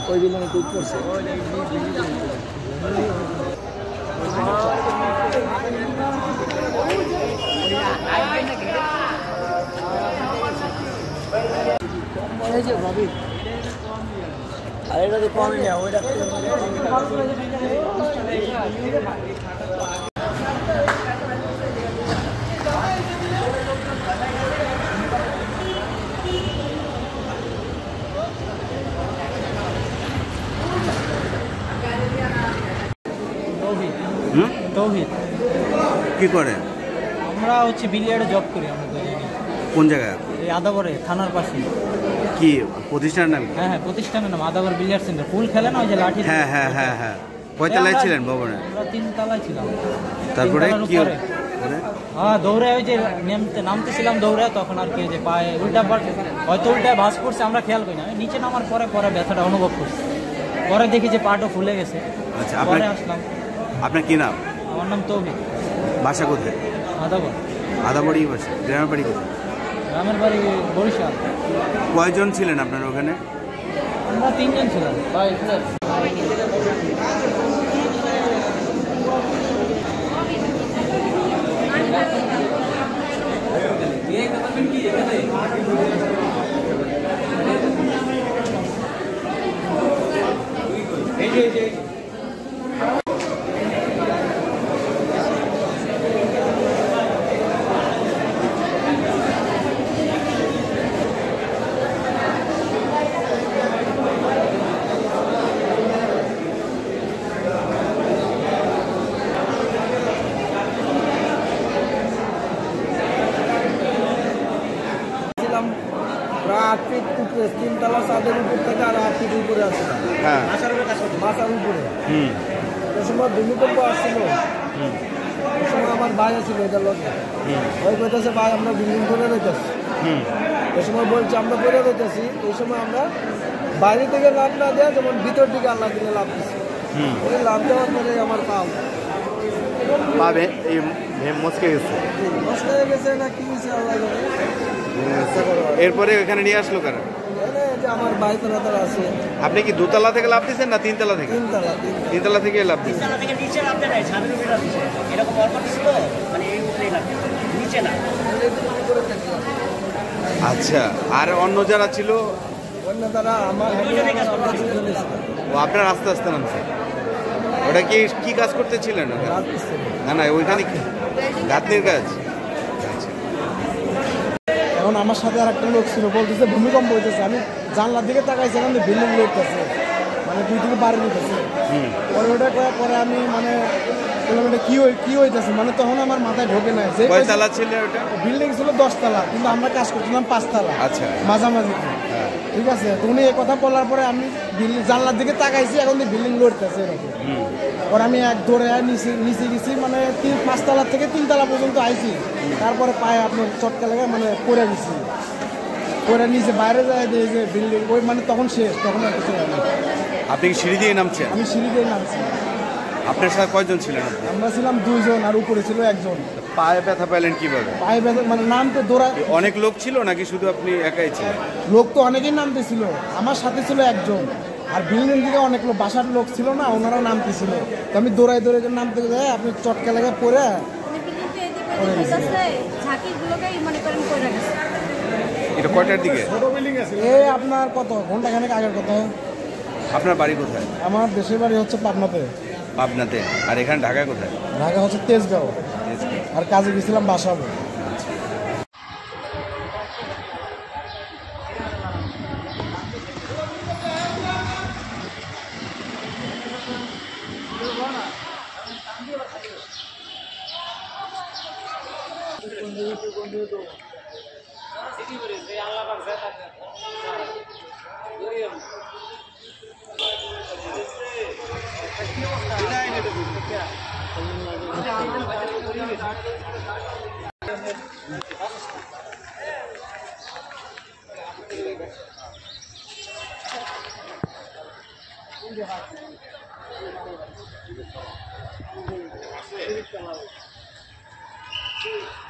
ওই বিল্ডিং টুক করছে ভাবি আর এটা তো কমই না ওইটা তৌহিদ কি করে? আমরা হচ্ছে বিলিয়ার্ডে জব করি। আমরা কোন জায়গায়? এই আদাবরে থানার পাশে। কি প্রতিষ্ঠানের নাম? হ্যাঁ হ্যাঁ প্রতিষ্ঠানের নাম আদাবর বিলিয়ার্ড সেন্টার। ফুল খেলে না ওই যে লাঠি। হ্যাঁ হ্যাঁ হ্যাঁ হ্যাঁ। কয়তলায় ছিলেন ভবনে? আমরা 3 তলায় ছিলাম। তারপরে কি হ্যাঁ দৌড়ে ওই যে নামতেছিলাম দৌড়ে তখন আর কি যে পায়ে উল্টা হয়তো উল্টায় ভাঁজ করছে আমরা খেয়াল করি না। নিচে নামার পরে পরে ব্যথাটা অনুভব করছি। পরে দেখি যে পাটা ফুলে গেছে। আচ্ছা পরে আসলাম। আপনার কি নাম? আমার নাম তৌহিদ। বাসা কোথায়? আদাবর। আদাবরই বাসা। গ্রামের বাড়ি কোথায়? গ্রামের বাড়ি বরিশাল। কয়জন ছিলেন আপনার ওখানে? আমরা 3 জন ছিলাম। প্রায় 8 ফিট উপরে 3 তলা ছাদের উপর থেকে আর 8 ফিট উপরে আসছিলাম। হ্যাঁ বাসার উপরে। ওই সময় ভূমিকম্প আসছিল। ওই সময় আমার ভাই আসছিল এটার লোকে। ওই বলতেছে ভাই আমরা বিল্ডিং করে রেখেছি। ওই সময় বলছি আমরা করে রেখেছি। ওই সময় আমরা বাইরে থেকে লাভ না দেওয়া যেমন ভিতর দিকে আল্লাহ দিলে লাভ দিচ্ছি। ওই লাভ দেওয়ার পরে আমার পাবে এই মস্কে গেছে গেছে না কি হয়েছে আল্লাহ। এরপরে ওখানে নিয়ে আসলো কারা? আমার ভাই তোরা আছে। আপনি কি 2 তলা থেকে লাভ দিচ্ছেন না 3 তলা থেকে? 3 তলা থেকে লাভ দিচ্ছেন। আচ্ছা আর অন্য যারা ছিল? আপনার আস্তে আস্তে নামছে। ওটা কি কাজ করতেছিলেন? না না ওইখানে কি গাঁথনির কাজ? এখন আমার সাথে আর একটা লোক ছিল বলতেছে ভূমিকম্প হইতেছে। আমি জানলার দিকে তাকাইছি এখান থেকে বিল্ডিং লড়তেছে মানে 2 থেকে বাড়ি উঠেছে। পরে ওটা করার পরে আমি মানে বললাম এটা কি হইতেছে মানে তখন আমার মাথায় ঢোকে নাই যে কয়তলা ছিল ওটা? বিল্ডিং ছিল 10 তলা কিন্তু আমরা কাজ করছিলাম 5 তলা। আচ্ছা মাঝামাঝি। ঠিক আছে তো উনি এই কথা বলার পরে আমি জানলার দিকে তাকাইছি এখন বিল্ডিং লড়তেছে এরকম। পরে আমি এক দৌড়ে নিচে গেছি মানে 5 তলা থেকে 3 তলা পর্যন্ত আইছি। তারপরে পায়ে আপনার চটকা লেগে মানে পড়ে গেছি। পরে নিচে বাইরে যায় যে বিল্ডিং ওই মানে তখন শেষ তখন আর কিছু হয় না। আপনি কি সিঁড়ি দিয়ে নামছেন? আমি সিঁড়ি দিয়ে নামছি। আপনার সাথে কয়জন ছিলেন? আমরা ছিলাম 2 জন আর উপরে ছিল 1 জন। পায়ে ব্যথা পেলেন কিভাবে? পায়ে ব্যথা মানে নামতে দৌড়া। অনেক লোক ছিল নাকি শুধু আপনি একাই ছিলেন? লোক তো অনেকেই নামতেছিল। আমার সাথে ছিল 1 জন আর বিল্ডিং থেকে অনেক লোক বাসার লোক ছিল না ওনারাও নামতেছিল। তো আমি দৌড়াই নামতে যাই আপনি চটকা লেগে পড়ে এটা কয়টার দিকে? এই আপনার কত ঘন্টাখানেক আগের কথা। আপনার বাড়ি কোথায়? আমার দেশের বাড়ি হচ্ছে পাবনাতে। পাবনাতে। আর এখানে ঢাকায় কোথায়? ঢাকা হচ্ছে তেজগাঁও। আর কাজে গেছিলাম বাসাবো। Thank you.